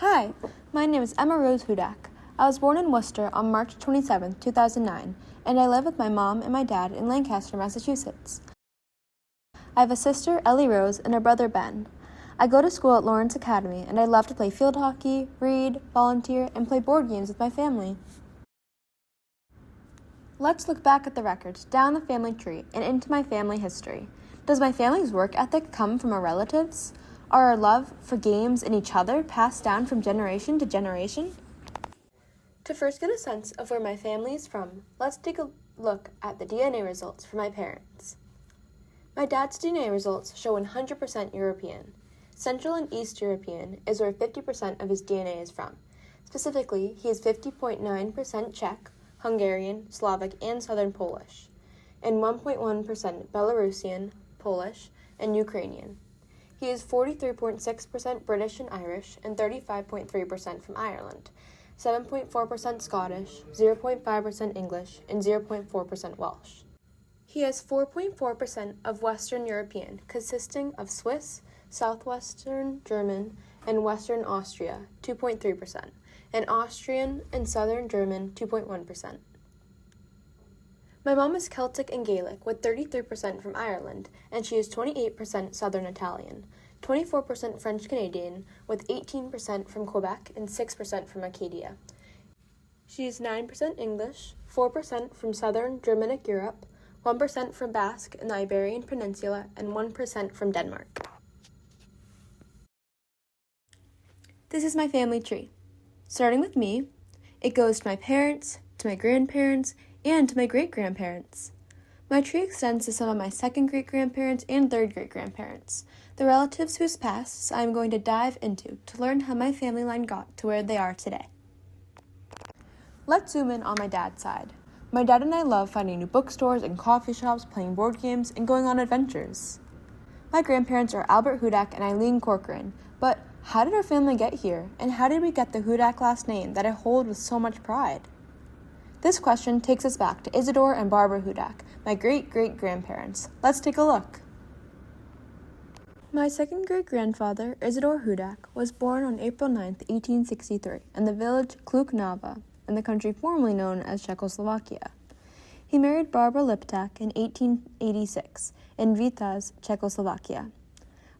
Hi, my name is Emma Rose Hudak. I was born in Worcester on March 27, 2009, and I live with my mom and my dad in Lancaster, Massachusetts. I have a sister, Ellie Rose, and a brother, Ben. I go to school at Lawrence Academy, and I love to play field hockey, read, volunteer, and play board games with my family. Let's look back at the records, down the family tree, and into my family history. Does my family's work ethic come from our relatives? Are our love for games and each other passed down from generation to generation? To first get a sense of where my family is from, let's take a look at the DNA results for my parents. My dad's DNA results show 100% European. Central and East European is where 50% of his DNA is from. Specifically, he is 50.9% Czech, Hungarian, Slavic, and Southern Polish, and 1.1% Belarusian, Polish, and Ukrainian. He is 43.6% British and Irish, and 35.3% from Ireland, 7.4% Scottish, 0.5% English, and 0.4% Welsh. He has 4.4% of Western European, consisting of Swiss, Southwestern German, and Western Austria, 2.3%, and Austrian and Southern German, 2.1%. My mom is Celtic and Gaelic, with 33% from Ireland, and she is 28% Southern Italian, 24% French Canadian, with 18% from Quebec and 6% from Acadia. She is 9% English, 4% from Southern Germanic Europe, 1% from Basque in the Iberian Peninsula, and 1% from Denmark. This is my family tree. Starting with me, it goes to my parents, to my grandparents, and to my great-grandparents. My tree extends to some of my second great-grandparents and third great-grandparents, the relatives whose pasts I am going to dive into to learn how my family line got to where they are today. Let's zoom in on my dad's side. My dad and I love finding new bookstores and coffee shops, playing board games, and going on adventures. My grandparents are Albert Hudak and Eileen Corcoran, but how did our family get here, and how did we get the Hudak last name that I hold with so much pride? This question takes us back to Isidore and Barbara Hudak, my great-great-grandparents. Let's take a look. My second great-grandfather, Isidore Hudak, was born on April 9, 1863, in the village Kluknava, in the country formerly known as Czechoslovakia. He married Barbara Liptak in 1886 in Vitaz, Czechoslovakia.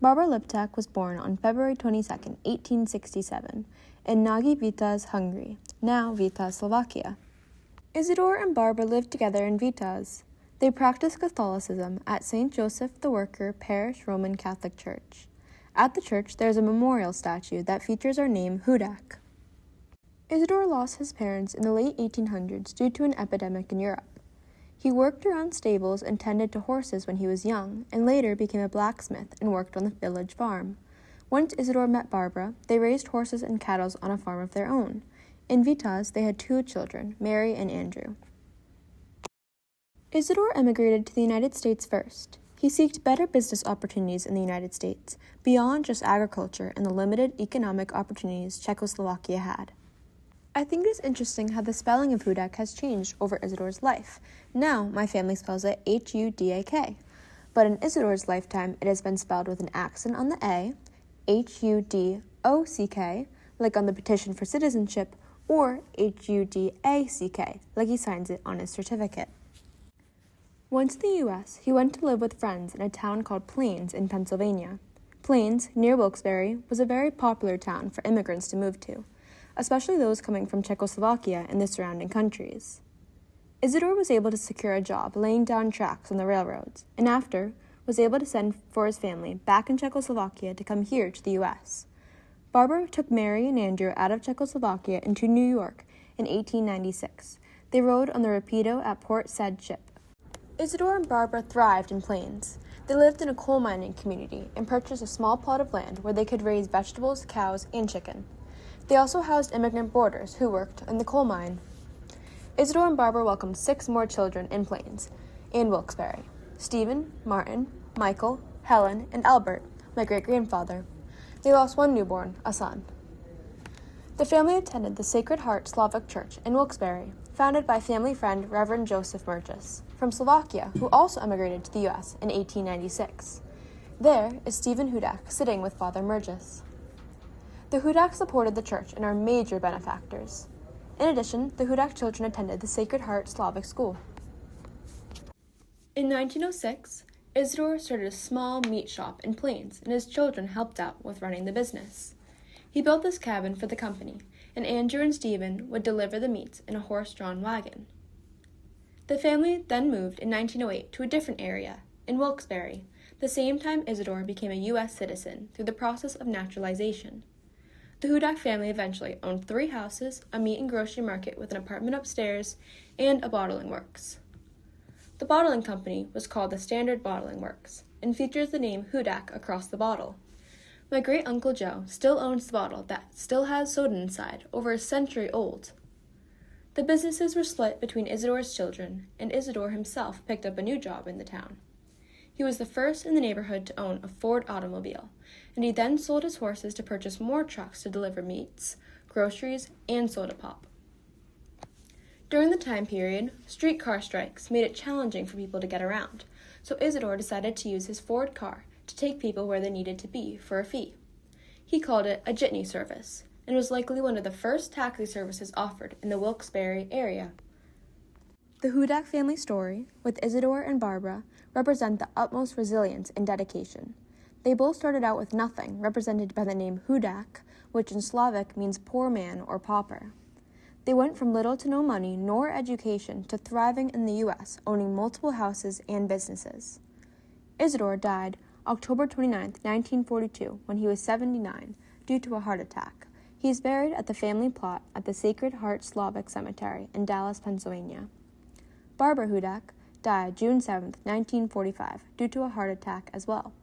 Barbara Liptak was born on February 22, 1867, in Nagy Vitaz, Hungary, now Vitaz, Slovakia. Isidore and Barbara lived together in Vitaz. They practiced Catholicism at St. Joseph the Worker Parish Roman Catholic Church. At the church, there is a memorial statue that features our name, Hudak. Isidore lost his parents in the late 1800s due to an epidemic in Europe. He worked around stables and tended to horses when he was young, and later became a blacksmith and worked on the village farm. Once Isidore met Barbara, they raised horses and cattle on a farm of their own. In Vitaz, they had 2 children, Mary and Andrew. Isidore emigrated to the United States first. He sought better business opportunities in the United States, beyond just agriculture and the limited economic opportunities Czechoslovakia had. I think it is interesting how the spelling of Hudak has changed over Isidore's life. Now, my family spells it Hudak. But in Isidore's lifetime, it has been spelled with an accent on the A, Hudock, like on the petition for citizenship, or Hudack, like he signs it on his certificate. Once in the U.S., he went to live with friends in a town called Plains in Pennsylvania. Plains, near Wilkes-Barre, was a very popular town for immigrants to move to, especially those coming from Czechoslovakia and the surrounding countries. Isidore was able to secure a job laying down tracks on the railroads, and after, was able to send for his family back in Czechoslovakia to come here to the U.S. Barbara took Mary and Andrew out of Czechoslovakia into New York in 1896. They rode on the Rapido at Port Said ship. Isidore and Barbara thrived in Plains. They lived in a coal mining community and purchased a small plot of land where they could raise vegetables, cows, and chicken. They also housed immigrant boarders who worked in the coal mine. Isidore and Barbara welcomed 6 more children in Plains and Wilkes-Barre: Stephen, Martin, Michael, Helen, and Albert, my great-grandfather. They lost 1 newborn, a son. The family attended the Sacred Heart Slavic Church in Wilkes-Barre, founded by family friend Reverend Joseph Murchis, from Slovakia, who also emigrated to the U.S. in 1896. There is Stephen Hudak sitting with Father Murchis. The Hudak supported the church and are major benefactors. In addition, the Hudak children attended the Sacred Heart Slavic School. In 1906, Isidore started a small meat shop in Plains, and his children helped out with running the business. He built this cabin for the company, and Andrew and Stephen would deliver the meats in a horse-drawn wagon. The family then moved in 1908 to a different area, in Wilkes-Barre, the same time Isidore became a U.S. citizen through the process of naturalization. The Hudak family eventually owned 3 houses, a meat and grocery market with an apartment upstairs, and a bottling works. The bottling company was called the Standard Bottling Works and features the name Hudak across the bottle. My great-uncle Joe still owns the bottle that still has soda inside, over a century old. The businesses were split between Isidore's children, and Isidore himself picked up a new job in the town. He was the first in the neighborhood to own a Ford automobile, and he then sold his horses to purchase more trucks to deliver meats, groceries, and soda pop. During the time period, streetcar strikes made it challenging for people to get around, so Isidore decided to use his Ford car to take people where they needed to be for a fee. He called it a jitney service, and was likely one of the first taxi services offered in the Wilkes-Barre area. The Hudak family story, with Isidore and Barbara, represent the utmost resilience and dedication. They both started out with nothing, represented by the name Hudak, which in Slavic means poor man or pauper. They went from little to no money nor education to thriving in the U.S., owning multiple houses and businesses. Isidore died October 29, 1942, when he was 79, due to a heart attack. He is buried at the family plot at the Sacred Heart Slavic Cemetery in Dallas, Pennsylvania. Barbara Hudak died June 7, 1945, due to a heart attack as well.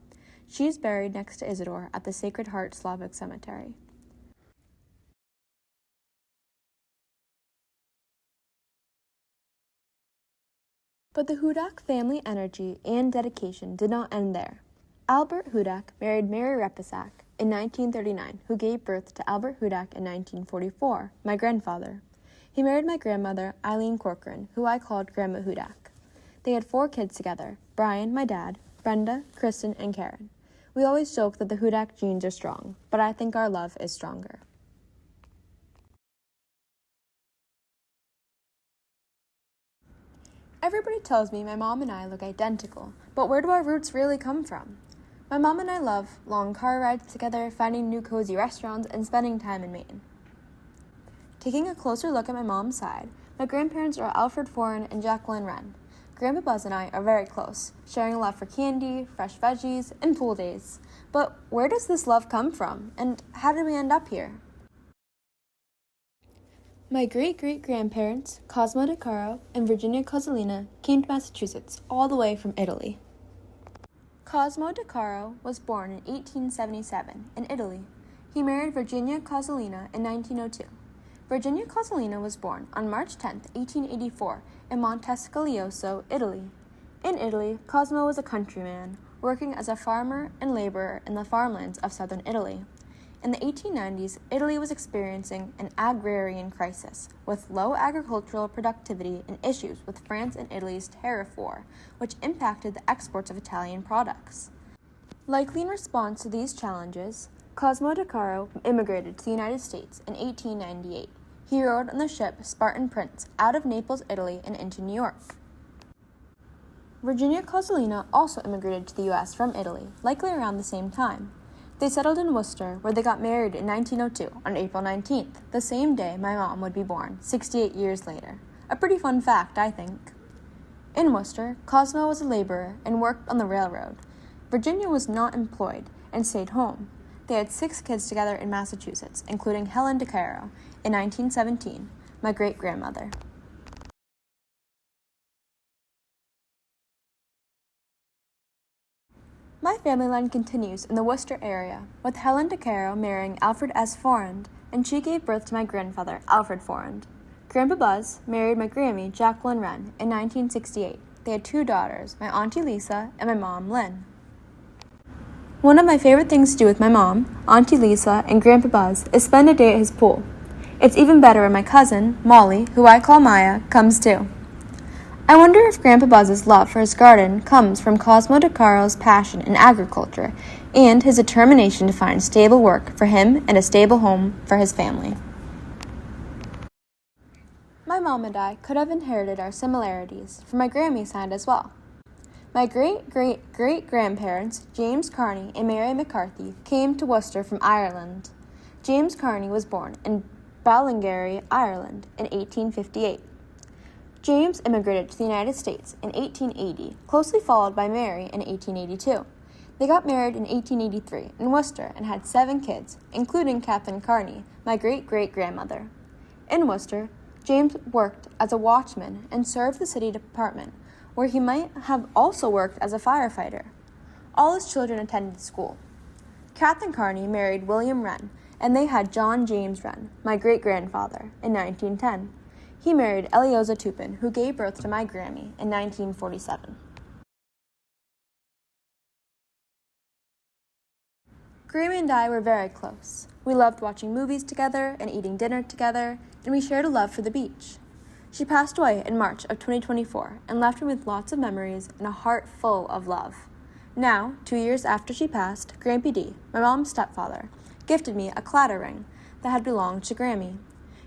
She is buried next to Isidore at the Sacred Heart Slavic Cemetery. But the Hudak family energy and dedication did not end there. Albert Hudak married Mary Repisak in 1939, who gave birth to Albert Hudak in 1944, my grandfather. He married my grandmother, Eileen Corcoran, who I called Grandma Hudak. They had 4 kids together, Brian, my dad, Brenda, Kristen, and Karen. We always joke that the Hudak genes are strong, but I think our love is stronger. Everybody tells me my mom and I look identical, but where do our roots really come from? My mom and I love long car rides together, finding new cozy restaurants, and spending time in Maine. Taking a closer look at my mom's side, my grandparents are Alfred Foran and Jacqueline Wren. Grandpa Buzz and I are very close, sharing a love for candy, fresh veggies, and pool days. But where does this love come from, and how did we end up here? My great-great-grandparents, Cosmo De Caro and Virginia Cozzolina, came to Massachusetts all the way from Italy. Cosmo De Caro was born in 1877 in Italy. He married Virginia Cozzolina in 1902. Virginia Cozzolina was born on March 10, 1884, in Montescaglioso, Italy. In Italy, Cosmo was a countryman, working as a farmer and laborer in the farmlands of southern Italy. In the 1890s, Italy was experiencing an agrarian crisis, with low agricultural productivity and issues with France and Italy's tariff war, which impacted the exports of Italian products. Likely in response to these challenges, Cosmo De Caro immigrated to the United States in 1898. He rode on the ship Spartan Prince out of Naples, Italy, and into New York. Virginia Cozzolina also immigrated to the U.S. from Italy, likely around the same time. They settled in Worcester, where they got married in 1902 on April 19th, the same day my mom would be born, 68 years later. A pretty fun fact, I think. In Worcester, Cosmo was a laborer and worked on the railroad. Virginia was not employed and stayed home. They had 6 kids together in Massachusetts, including Helen De Caro, in 1917, my great-grandmother. My family line continues in the Worcester area, with Helen De Caro marrying Alfred S. Forand, and she gave birth to my grandfather, Alfred Forand. Grandpa Buzz married my Grammy, Jacqueline Wren, in 1968. They had 2 daughters, my Auntie Lisa and my mom, Lynn. One of my favorite things to do with my mom, Auntie Lisa, and Grandpa Buzz is spend a day at his pool. It's even better when my cousin, Molly, who I call Maya, comes too. I wonder if Grandpa Buzz's love for his garden comes from Cosmo De Caro's passion in agriculture and his determination to find stable work for him and a stable home for his family. My mom and I could have inherited our similarities from my Grammy's side as well. My great-great-great-grandparents, James Carney and Mary McCarthy, came to Worcester from Ireland. James Carney was born in Ballingarry, Ireland, in 1858. James immigrated to the United States in 1880, closely followed by Mary in 1882. They got married in 1883 in Worcester and had 7 kids, including Catherine Carney, my great-great-grandmother. In Worcester, James worked as a watchman and served the city department, where he might have also worked as a firefighter. All his children attended school. Catherine Carney married William Wren, and they had John James Wren, my great-grandfather, in 1910. He married Eliza Tupin, who gave birth to my Grammy in 1947. Grammy and I were very close. We loved watching movies together and eating dinner together, and we shared a love for the beach. She passed away in March of 2024 and left me with lots of memories and a heart full of love. Now, 2 years after she passed, Grampy D, my mom's stepfather, gifted me a clatter ring that had belonged to Grammy.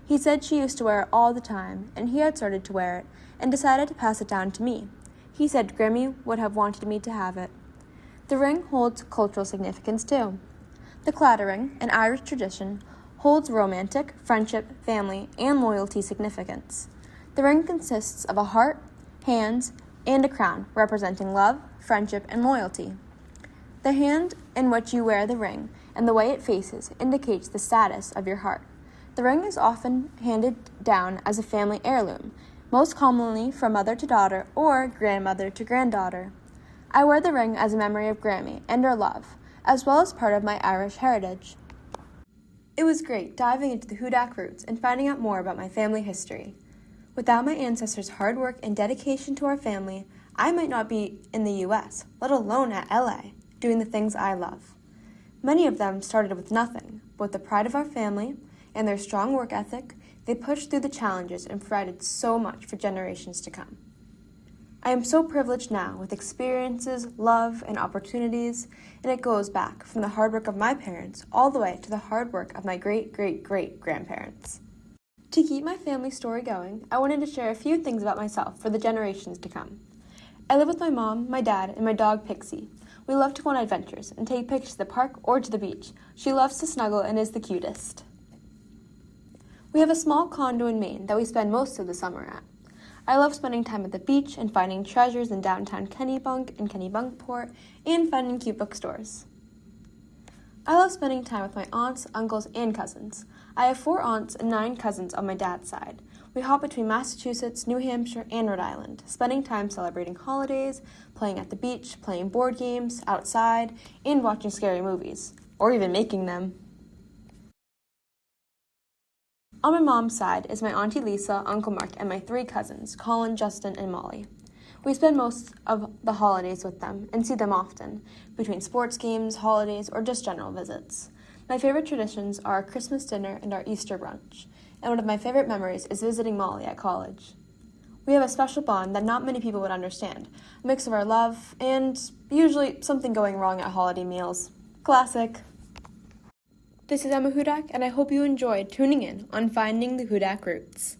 He said she used to wear it all the time, and he had started to wear it and decided to pass it down to me. He said Grammy would have wanted me to have it. The ring holds cultural significance too. The clatter ring, an Irish tradition, holds romantic, friendship, family, and loyalty significance. The ring consists of a heart, hands, and a crown representing love, friendship, and loyalty. The hand in which you wear the ring and the way it faces indicates the status of your heart. The ring is often handed down as a family heirloom, most commonly from mother to daughter or grandmother to granddaughter. I wear the ring as a memory of Grammy and our love, as well as part of my Irish heritage. It was great diving into the Hudak roots and finding out more about my family history. Without my ancestors' hard work and dedication to our family, I might not be in the U.S., let alone at LA, doing the things I love. Many of them started with nothing, but with the pride of our family and their strong work ethic, they pushed through the challenges and provided so much for generations to come. I am so privileged now with experiences, love, and opportunities, and it goes back from the hard work of my parents all the way to the hard work of my great-great-great-grandparents. To keep my family story going, I wanted to share a few things about myself for the generations to come. I live with my mom, my dad, and my dog Pixie. We love to go on adventures and take pictures to the park or to the beach. She loves to snuggle and is the cutest. We have a small condo in Maine that we spend most of the summer at. I love spending time at the beach and finding treasures in downtown Kennebunk and Kennebunkport and finding cute bookstores. I love spending time with my aunts, uncles, and cousins. I have 4 aunts and 9 cousins on my dad's side. We hop between Massachusetts, New Hampshire, and Rhode Island, spending time celebrating holidays, playing at the beach, playing board games, outside, and watching scary movies, or even making them. On my mom's side is my Auntie Lisa, Uncle Mark, and my 3 cousins, Colin, Justin, and Molly. We spend most of the holidays with them and see them often, between sports games, holidays, or just general visits. My favorite traditions are our Christmas dinner and our Easter brunch, and one of my favorite memories is visiting Molly at college. We have a special bond that not many people would understand, a mix of our love and usually something going wrong at holiday meals. Classic. This is Emma Hudak, and I hope you enjoyed tuning in on Finding the Hudak Roots.